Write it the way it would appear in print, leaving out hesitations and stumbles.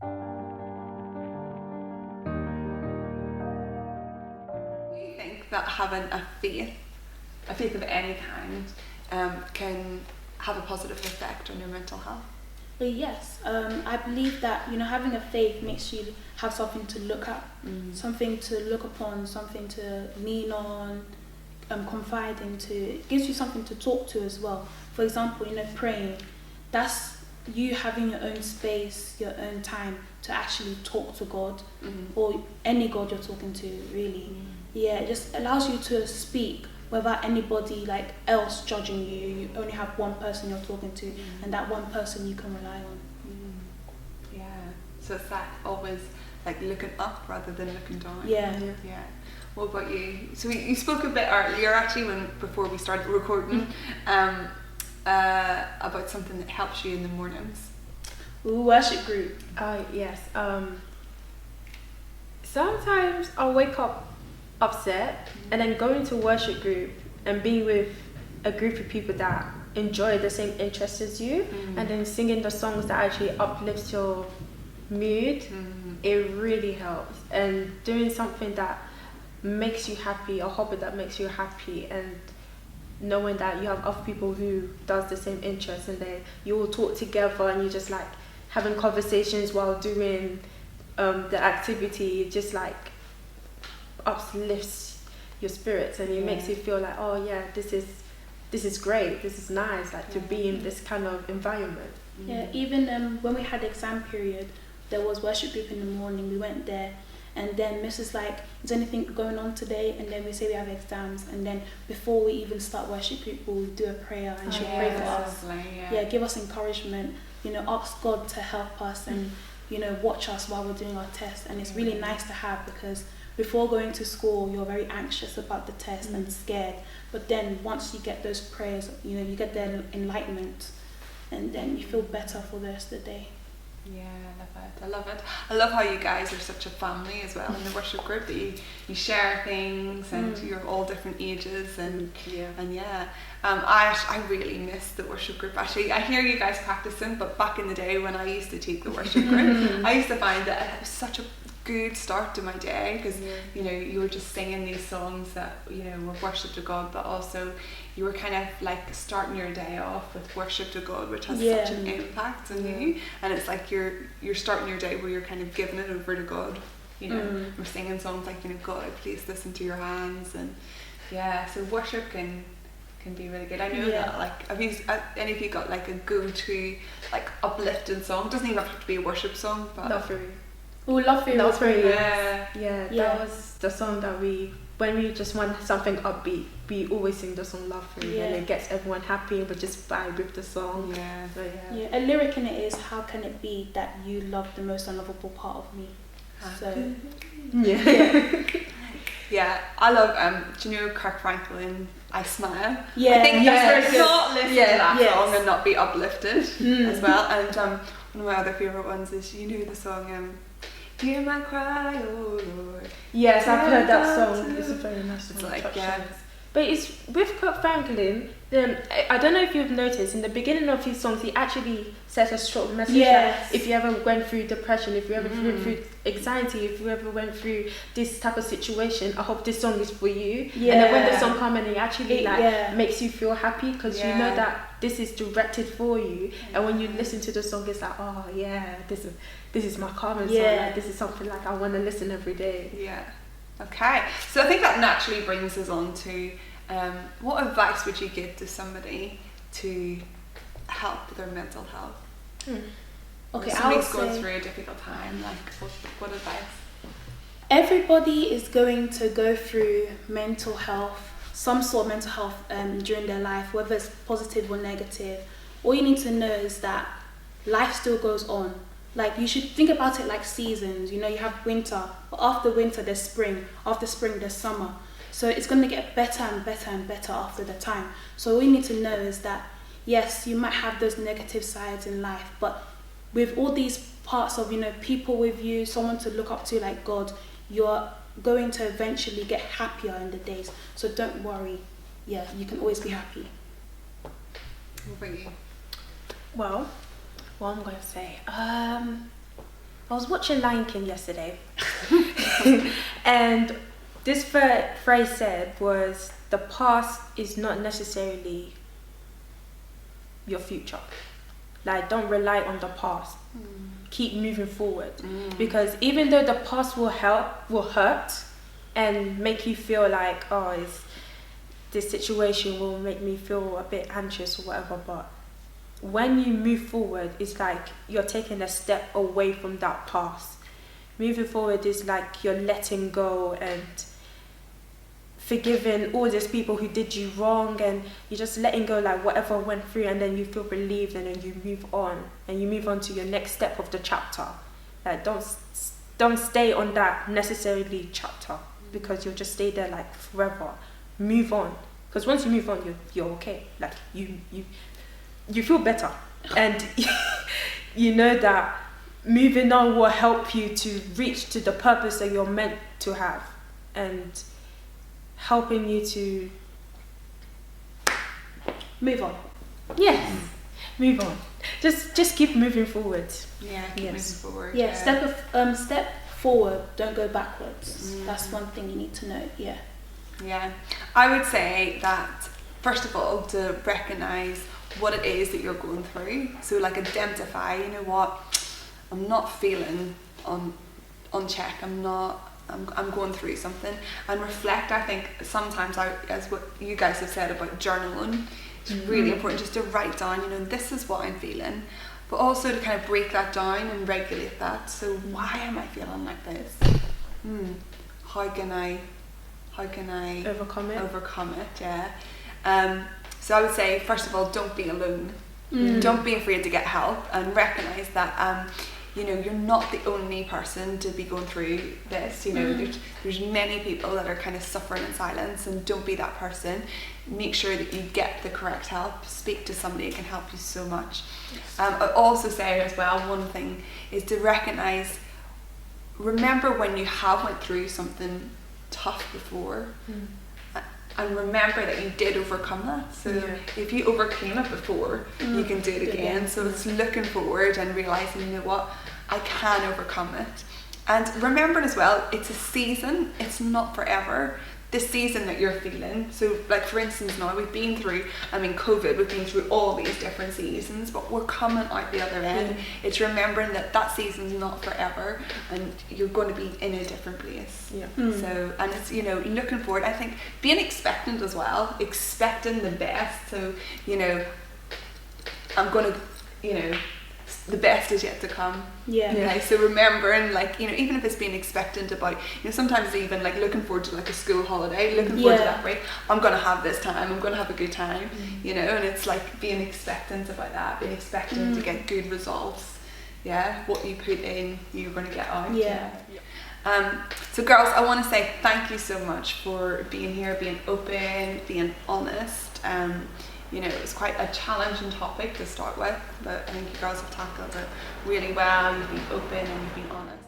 Do you think that having a faith of any kind, can have a positive effect on your mental health? But yes, I believe that having a faith makes you have something to look at, something to look upon, something to lean on, confide into. It gives you something to talk to as well. For example, praying, that's you having your own space, your own time to actually talk to God, or any God you're talking to, really. Yeah, it just allows you to speak without anybody else judging you. You only have one person you're talking to, and that one person you can rely on. Yeah. So it's that always looking up rather than looking down. Yeah. Yeah. What about you? So you spoke a bit earlier, actually, before we started recording, about something that helps you in the mornings. Worship group. Yes. Sometimes I'll wake up upset and then go into worship group and be with a group of people that enjoy the same interests as you, and then singing the songs that actually uplifts your mood. It really helps. And doing something that makes you happy, a hobby that makes you happy, and knowing that you have other people who does the same interests, and then you all talk together and you just having conversations while doing the activity, just uplifts your spirits, and it makes you feel oh yeah, this is great, this is nice, to be in this kind of environment. Yeah, even when we had exam period, there was worship group in the morning. We went there, and then Mrs. is anything going on today? And then we say we have exams, and then before we even start worship group, we'll do a prayer, and she'll pray for us. Give us encouragement. Ask God to help us, and watch us while we're doing our test. And it's really nice to have, because before going to school, you're very anxious about the test and scared. But then once you get those prayers, you get the enlightenment, and then you feel better for the rest of the day. Yeah, I love it. I love how you guys are such a family as well in the worship group, that you share things, and you're all different ages, and I really miss the worship group. Actually, I hear you guys practicing, but back in the day when I used to take the worship group, I used to find that it was such a good start to my day, because you were just singing these songs that were worship to God, but also you were kind of starting your day off with worship to God, which has such an impact on you, and it's you're starting your day where you're kind of giving it over to God. We're singing songs God, I place this into your hands, and so worship can be really good. I know that have you any of you got a go-to uplifting song? Doesn't even have to be a worship song, but Love For You. Oh, Love For You. Love For You. Yeah. That was the song that when we just want something upbeat, we always sing the song Love For You, and it gets everyone happy, but just vibe with the song. A lyric in it is, how can it be that you love the most unlovable part of me? So I love do you know Kirk Franklin, I Smile? Yeah, I think that's very not listen to that song and not be uplifted as well. And one of my other favourite ones is the song Hear My Cry, oh Lord. Yes, I've heard that song. It's a very nice song. It's But it's with Kirk Franklin. I don't know if you've noticed, in the beginning of his songs, he actually says a short message. If you ever went through depression, if you ever went through anxiety, if you ever went through this type of situation, I hope this song is for you. And then when the song comes and it actually makes you feel happy, because you know that this is directed for you. And when you listen to the song, it's oh yeah, this is my calming song. This is something I want to listen every day. Yeah. Okay, so I think that naturally brings us on to what advice would you give to somebody to help their mental health? Okay, somebody's going through a difficult time, what advice? Everybody is going to go through mental health, some sort of mental health during their life, whether it's positive or negative. All you need to know is that life still goes on. You should think about it like seasons. You have winter, but after winter there's spring, after spring there's summer. So it's going to get better and better and better after the time. So all you need to know is that, yes, you might have those negative sides in life, but with all these parts of, people with you, someone to look up to like God, you're going to eventually get happier in the days. So don't worry. Yeah, you can always be happy. What about you? Well, what I'm going to say, I was watching Lion King yesterday, and this phrase said was, the past is not necessarily your future. Like, don't rely on the past. Keep moving forward. Because even though the past will hurt and make you feel like, oh, this situation will make me feel a bit anxious or whatever, but when you move forward, it's like you're taking a step away from that past. Moving forward is like you're letting go and forgiving all these people who did you wrong, and you're just letting go, like whatever went through, and then you feel relieved, and then you move on, and you move on to your next step of the chapter. Like, don't stay on that necessarily chapter, because you'll just stay there like forever. Move on, because once you move on, you're okay. Like you feel better, and you know that moving on will help you to reach to the purpose that you're meant to have, and helping you to Move on. yes, move on. Just keep moving forward. Yeah, keep moving forward. Yeah, step forward, don't go backwards. That's one thing you need to know. Yeah, I would say that first of all, to recognise what it is that you're going through. So like identify, you know what, I'm not feeling on check. I'm going through something, and reflect. I think sometimes, as what you guys have said about journaling, it's really important just to write down, you know, this is what I'm feeling, but also to kind of break that down and regulate that. So why am I feeling like this? How can I Overcome it. Yeah. So I would say, first of all, don't be alone. Don't be afraid to get help, and recognise that you know, you're not the only person to be going through this. You know, there's many people that are kind of suffering in silence, and don't be that person. Make sure that you get the correct help. Speak to somebody, it can help you so much. I also say as well, one thing is to recognise, remember when you have went through something tough before, and remember that you did overcome that. So if you overcame it before, you can do it again. So it's looking forward and realising, you know what, I can overcome it. And remembering as well, it's a season, it's not forever. The season that you're feeling. So like, for instance, now we've been through, COVID, we've been through all these different seasons, but we're coming out the other end. It's remembering that season's not forever, and you're going to be in a different place. So, and it's, you know, looking forward, I think being expectant as well, expecting the best. So, you know, I'm going to, you know, the best is yet to come. Okay, so remembering, like, you know, even if it's being expectant about, you know, sometimes even like looking forward to like a school holiday, looking forward to that break, I'm going to have this time, I'm going to have a good time, you know, and it's like being expectant about that, being expectant to get good results. What you put in, you're going to get out. So girls, I want to say thank you so much for being here, being open, being honest. You know, it was quite a challenging topic to start with, but I think you girls have tackled it really well. You've been open and you've been honest.